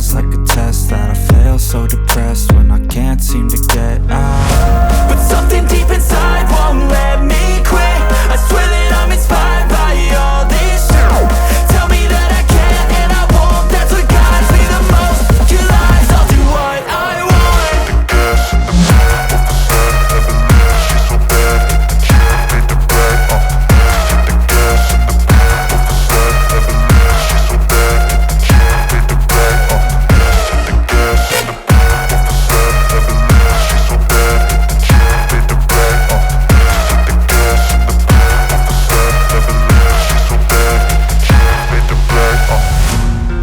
feels like a test that I fail, so depressed when I can't seem to get out. But something deep inside won't let me quit. I swear that I'm inspired by all this shit. Tell me that I can't and I won't. That's what guides me the most. Your lies, I'll do what I want.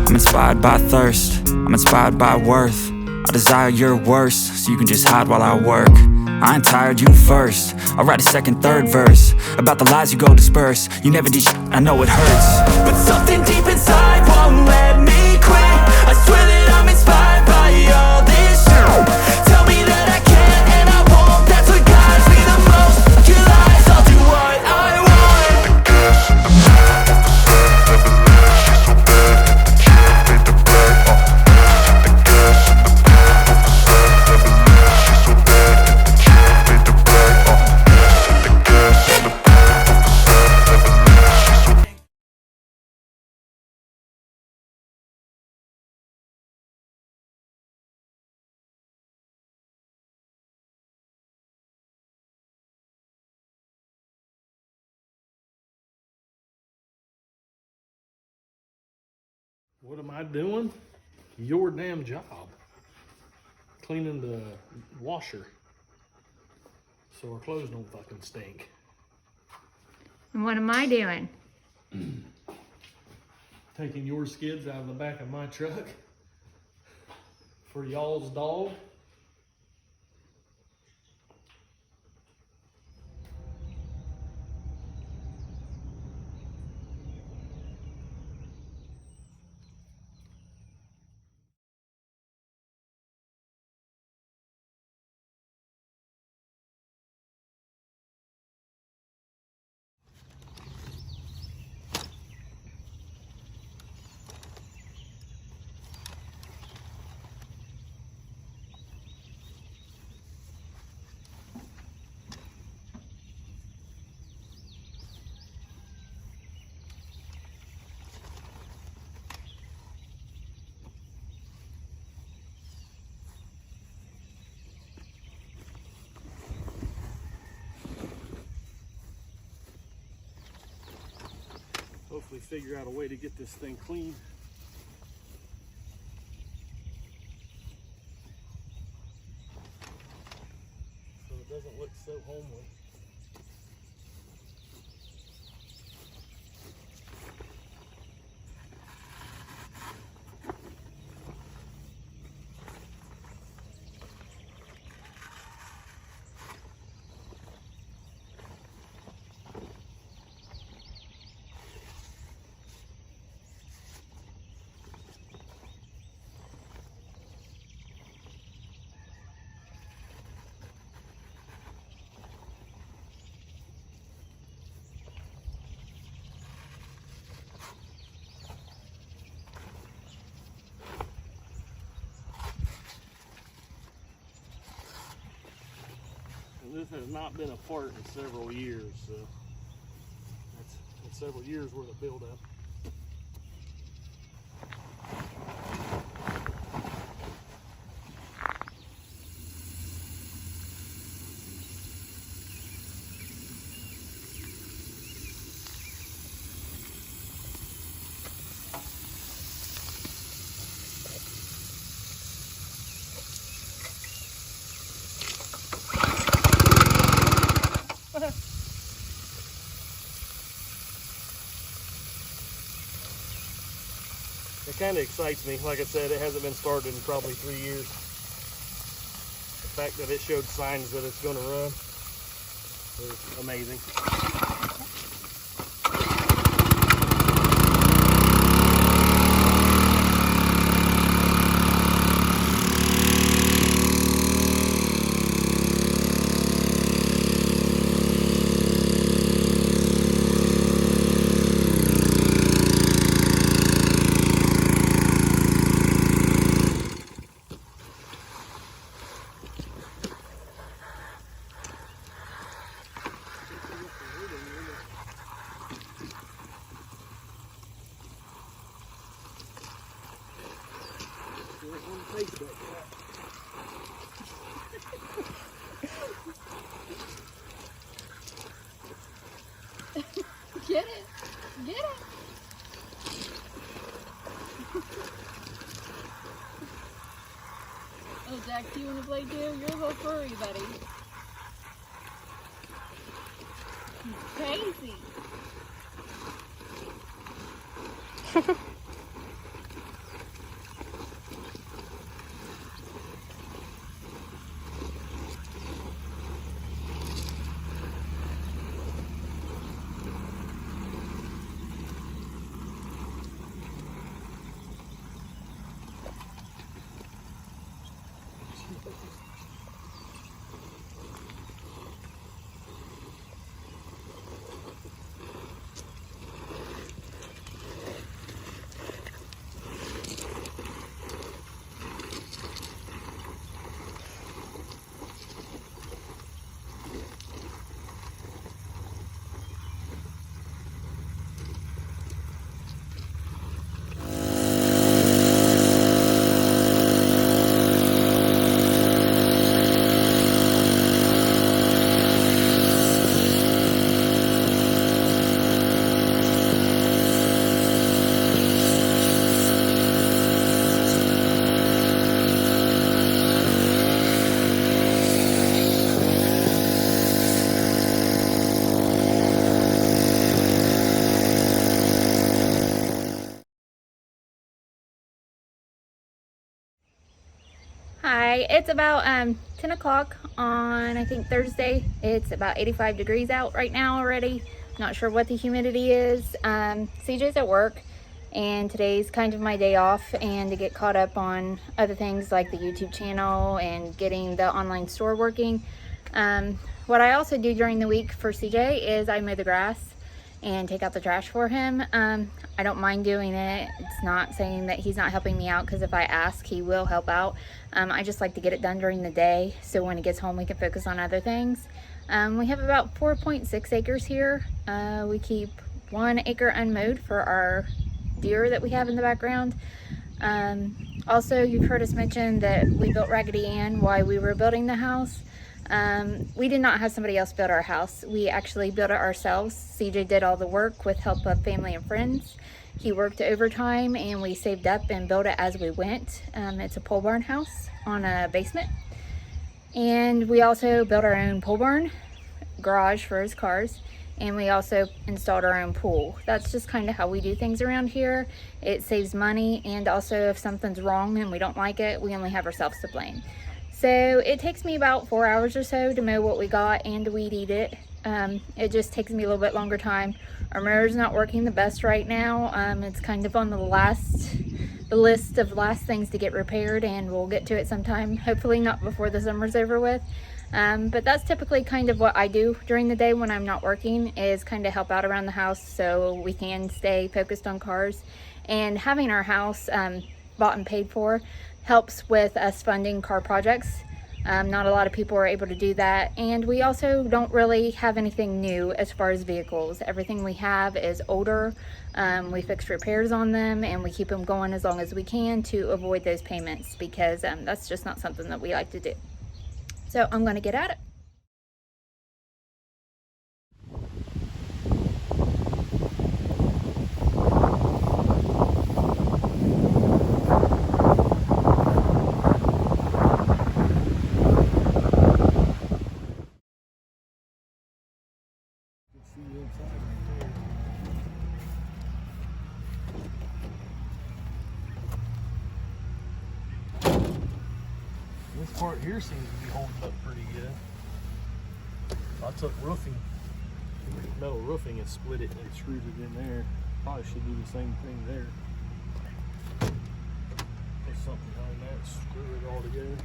I'm inspired by thirst, I'm inspired by worth. I desire your worst, so you can just hide while I work. I ain't tired, you first. I'll write a second, third verse about the lies you go disperse. You never did shit, I know it hurts. But something deep inside won't let me quit. I swear that I'm inspired by all this shit. Tell me that I can't and I won't. That's what guides me the most. Your lies, I'll do what I want. What am I doing? Your damn job. Cleaning the washer so our clothes don't fucking stink. And what am I doing? Taking your skids out of the back of my truck for y'all's dog. Hopefully figure out a way to get this thing clean. So it doesn't look so homely. This has not been a fart in several years, so that's several years worth of buildup. It kind of excites me. Like I said, it hasn't been started in probably 3 years. The fact that it showed signs that it's going to run is amazing. face back there. Get it. Get it. Oh, Jack, do you want to play too? You're a little furry, buddy. He's crazy. Hi, it's about 10 o'clock on, I think, Thursday. It's about 85 degrees out right now already. Not sure what the humidity is. CJ's at work, and today's kind of my day off and to get caught up on other things like the YouTube channel and getting the online store working. What I also do during the week for CJ is I mow the grass and take out the trash for him. I don't mind doing it. It's not saying that he's not helping me out, because if I ask, he will help out. I just like to get it done during the day, so when he gets home we can focus on other things. We have about 4.6 acres here. We keep 1 acre unmowed for our deer that we have in the background. Also, you've heard us mention that we built Raggedy Ann while we were building the house. We did not have somebody else build our house. We actually built it ourselves. CJ did all the work with help of family and friends. He worked overtime and we saved up and built it as we went. It's a pole barn house on a basement. And we also built our own pole barn, garage for his cars, and we also installed our own pool. That's just kind of how we do things around here. It saves money, and also if something's wrong and we don't like it, we only have ourselves to blame. So it takes me about 4 hours or so to mow what we got and to weed eat it. It just takes me a little bit longer time. Our mower's not working the best right now. It's kind of on the list of last things to get repaired, and we'll get to it sometime, hopefully not before the summer's over with. But that's typically kind of what I do during the day when I'm not working, is kind of help out around the house so we can stay focused on cars. And having our house bought and paid for helps with us funding car projects. Not a lot of people are able to do that, and we also don't really have anything new as far as vehicles. Everything we have is older. We fix repairs on them and we keep them going as long as we can to avoid those payments, because that's just not something that we like to do. So I'm going to get at it. This part here seems to be holding up pretty good. I took roofing, metal roofing, and split it and screwed it in there. Probably should do the same thing there. Put something behind that, screw it all together.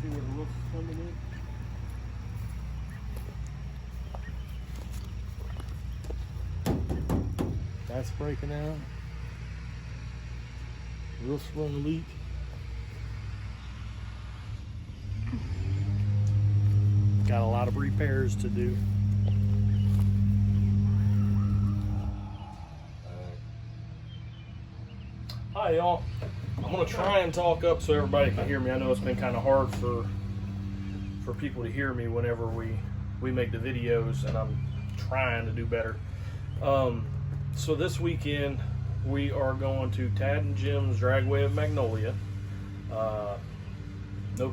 See where the roof's coming in? That's breaking out. Roof's running a leak. Got a lot of repairs to do. Hi y'all. I'm gonna try and talk up so everybody can hear me. I know it's been kind of hard for people to hear me whenever we make the videos, and I'm trying to do better. So this weekend we are going to Tad and Jim's Dragway of Magnolia, No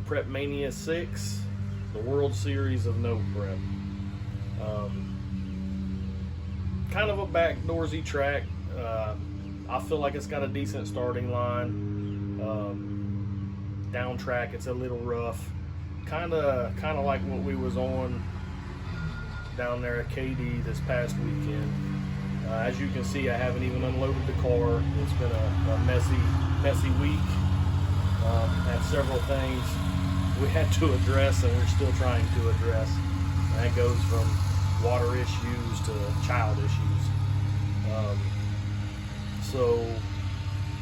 Prep Mania 6, the World Series of No Prep. Kind of a backdoorsy track. I feel like it's got a decent starting line. Down track, it's a little rough. Kind of like what we was on down there at KD this past weekend. As you can see, I haven't even unloaded the car. It's been a messy week. Had several things we had to address, and we're still trying to address. And that goes from water issues to child issues. So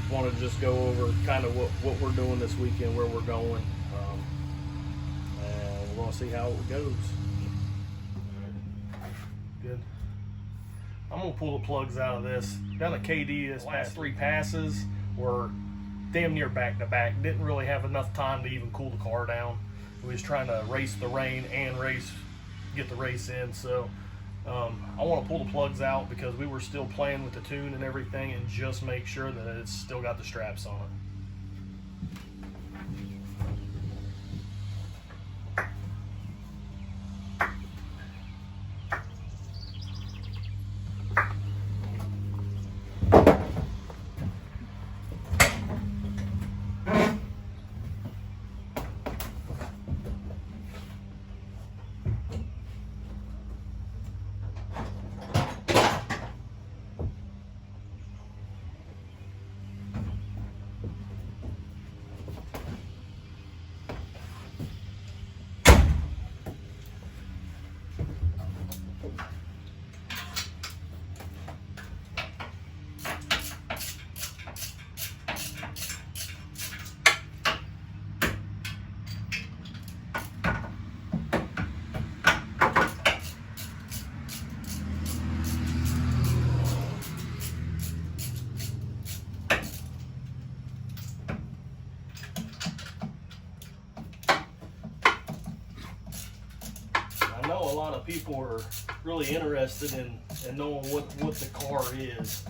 want to just go over kind of what we're doing this weekend, where we're going, and we're going to see how it goes. Good. I'm going to pull the plugs out of this. Down at KD, this last 3 passes were damn near back to back. Didn't really have enough time to even cool the car down. We was trying to race the rain and get the race in. So I want to pull the plugs out because we were still playing with the tune and everything, and just make sure that it's still got the straps on it. I know a lot of people are really interested in knowing what the car is.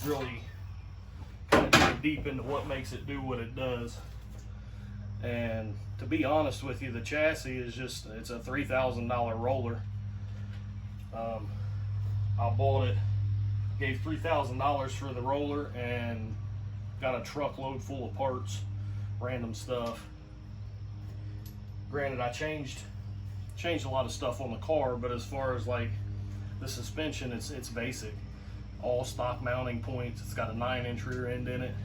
Really kind of digging deep into what makes it do what it does. And to be honest with you, the chassis is it's a $3,000 roller. I bought it, gave $3,000 for the roller, and got a truckload full of parts, random stuff. Granted, I changed a lot of stuff on the car, but as far as like the suspension, it's basic. All stock mounting points. It's got a 9-inch rear end in it.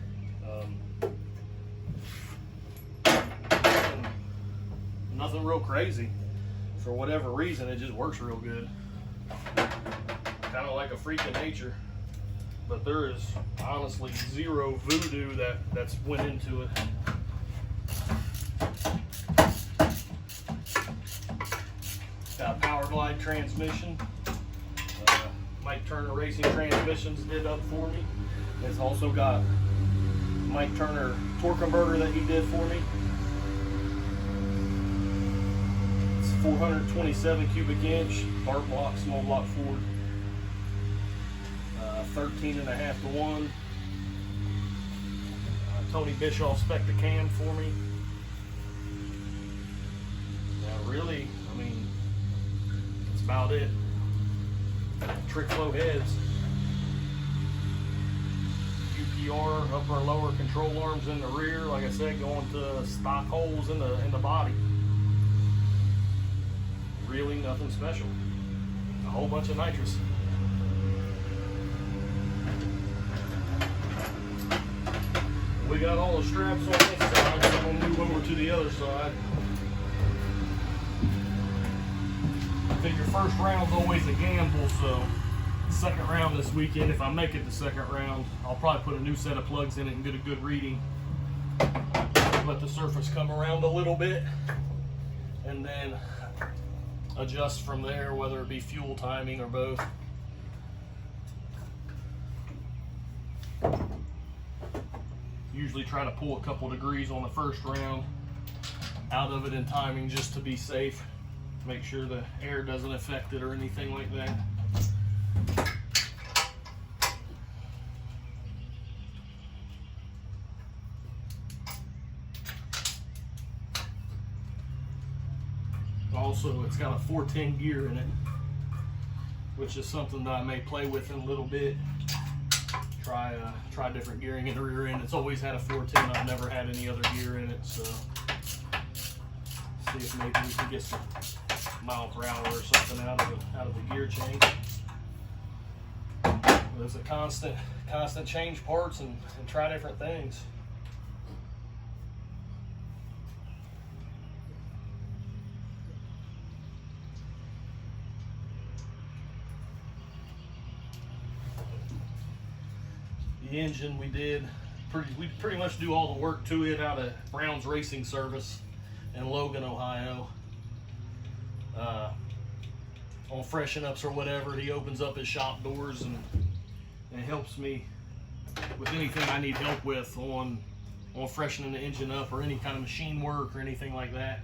Nothing real crazy. For whatever reason, it just works real good. Kind of like a freak of nature. But there is honestly zero voodoo that's went into it. Got a Power Glide transmission. Mike Turner Racing Transmissions did up for me. It's also got Mike Turner torque converter that he did for me. It's 427 cubic inch, bar block, small block Ford. 13.5 to 1. Tony Bischoff spec'd the cam for me. Now really, I mean, that's about it. Trick flow heads. UPR, upper and lower control arms in the rear. Like I said, going to stock holes in the body. Really nothing special. A whole bunch of nitrous. We got all the straps on this side, so I'm going to move over to the other side. I figure first round's always a gamble, so second round this weekend, if I make it the second round, I'll probably put a new set of plugs in it and get a good reading. Let the surface come around a little bit, and then adjust from there, whether it be fuel timing or both. Usually try to pull a couple degrees on the first round out of it in timing just to be safe. Make sure the air doesn't affect it or anything like that. Also, it's got a 410 gear in it, which is something that I may play with in a little bit. Try different gearing in the rear end. It's always had a 410. I've never had any other gear in it, so see if maybe we can get some mile per hour or something out of the gear change. There's a constant change parts and try different things. The engine we pretty much do all the work to it out of Brown's Racing Service in Logan, Ohio. On freshen ups or whatever, he opens up his shop doors and helps me with anything I need help with on freshening the engine up or any kind of machine work or anything like that.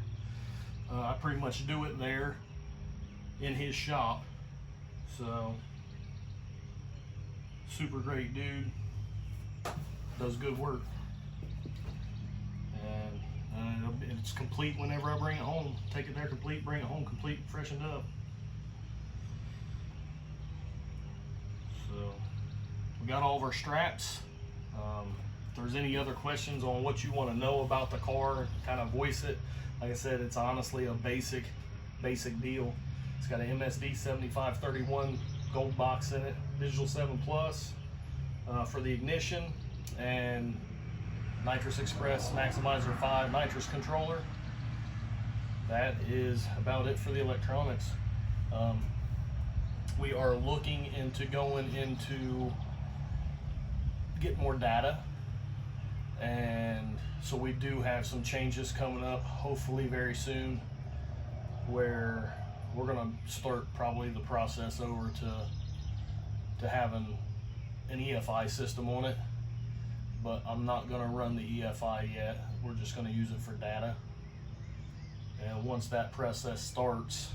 I pretty much do it there in his shop. So, super great dude. Does good work, and it's complete whenever I bring it home. Take it there complete, bring it home complete, freshened up. So we got all of our straps. If there's any other questions on what you want to know about the car, kind of voice it. Like I said, it's honestly a basic deal. It's got an MSD 7531 gold box in it, Digital 7 Plus for the ignition, and Nitrous Express Maximizer 5 nitrous controller. That is about it for the electronics. We are looking into going into get more data, and so we do have some changes coming up hopefully very soon, where we're going to start probably the process over to having an EFI system on it. But I'm not going to run the EFI yet. We're just going to use it for data. And once that process starts,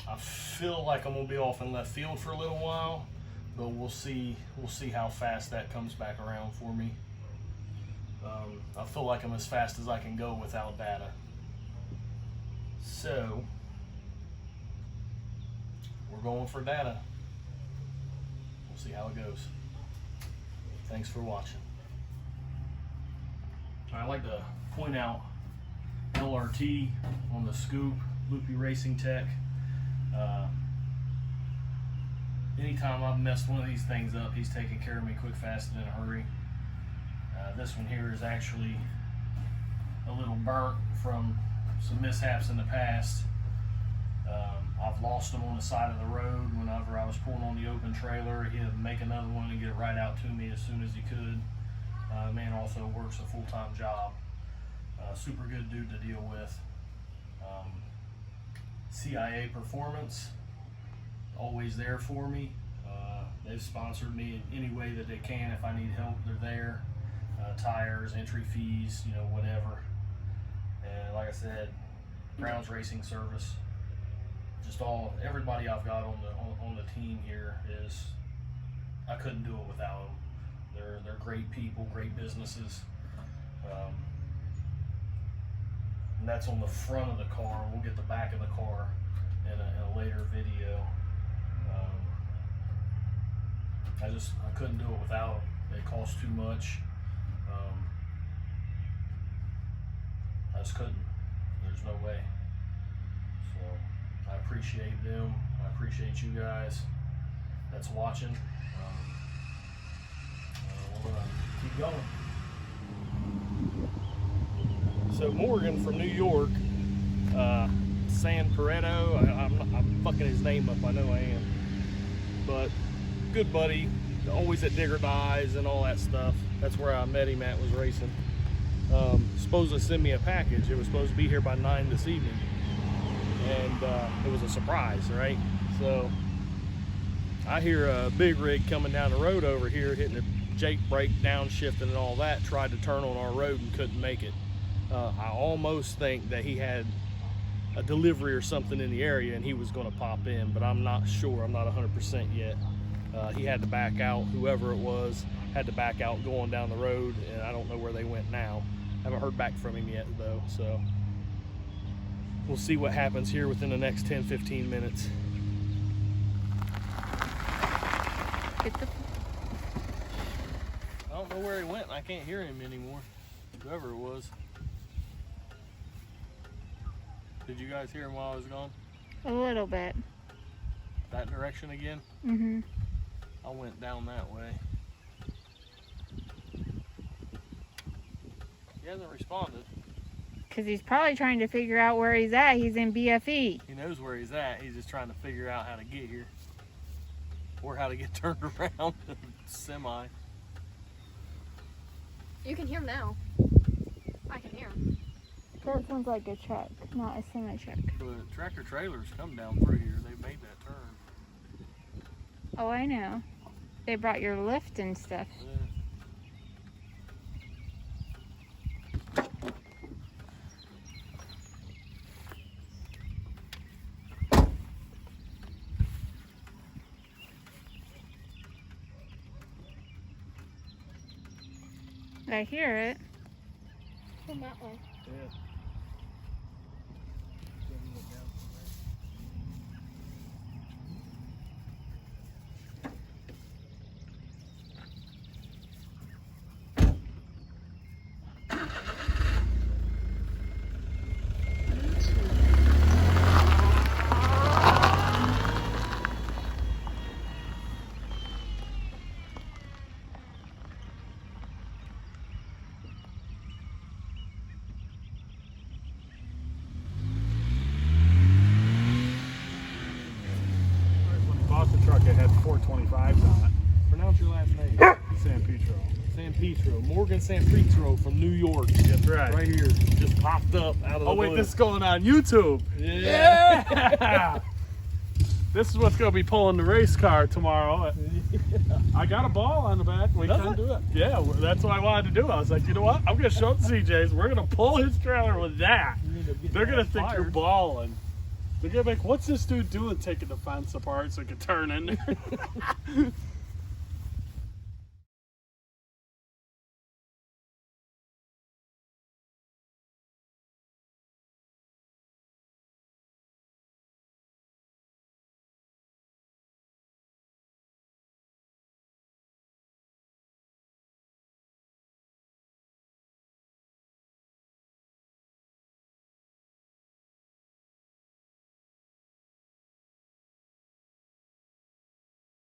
I feel like I'm going to be off in left field for a little while, but we'll see how fast that comes back around for me. I feel like I'm as fast as I can go without data. So, we're going for data. We'll see how it goes. Thanks for watching. I'd like to point out LRT on the scoop, Loopy Racing Tech. Anytime I've messed one of these things up, he's taking care of me quick, fast, and in a hurry. This one here is actually a little burnt from some mishaps in the past. I've lost him on the side of the road whenever I was pulling on the open trailer. He'd make another one and get it right out to me as soon as he could. Man also works a full-time job. Super good dude to deal with. CIA Performance, always there for me. They've sponsored me in any way that they can. If I need help, they're there. Tires, entry fees, whatever. And like I said, Brown's Racing Service. Just everybody I've got on the team here is, I couldn't do it without them. They're great people, great businesses. And that's on the front of the car. We'll get the back of the car in a later video. I couldn't do it without them. It costs too much. I just couldn't. There's no way. So I appreciate them. I appreciate you guys that's watching. We're gonna keep going. So Morgan from New York, San Pareto, I'm fucking his name up, I know I am, but good buddy, always at Digger Dies and all that stuff. That's where I met him at, was racing. Supposed to send me a package. It was supposed to be here by 9 this evening, and it was a surprise, right? So I hear a big rig coming down the road over here hitting the Jake brake downshifting and all that, tried to turn on our road and couldn't make it. I almost think that he had a delivery or something in the area and he was going to pop in, but I'm not sure. I'm not 100% yet. He had to back out. Whoever it was had to back out going down the road, and I don't know where they went now. Haven't heard back from him yet though, so we'll see what happens here within the next 10-15 minutes. Get the I don't know where he went. I can't hear him anymore. Whoever it was. Did you guys hear him while I was gone? a little bit. That direction again? Mm-hmm. I went down that way. He hasn't responded. Because he's probably trying to figure out where he's at. He's in BFE. He knows where he's at. He's just trying to figure out how to get here. Or how to get turned around. Semi. You can hear him now. I can hear him. That sounds like a truck, not a semi truck. But tractor trailers come down through here. They made that turn. Oh, I know. They brought your lift and stuff. Yeah. I hear it. Come that way. Yeah. When he bought the truck, it had 425s on it. Pronounce your last name. San Pietro. San Pietro. Morgan San Pietro from New York. That's right. Right here. Just popped up out of the Oh wait, blue. this is going on YouTube. Yeah. Yeah. This is what's going to be pulling the race car tomorrow. I got a ball on the back. We Does can it? do it. Yeah, that's what I wanted to do. I was like, you know what? I'm going to show up to CJ's. We're going to pull his trailer with that. They're going to think you're balling. They're going to be like, what's this dude doing taking the fence apart so he can turn in there?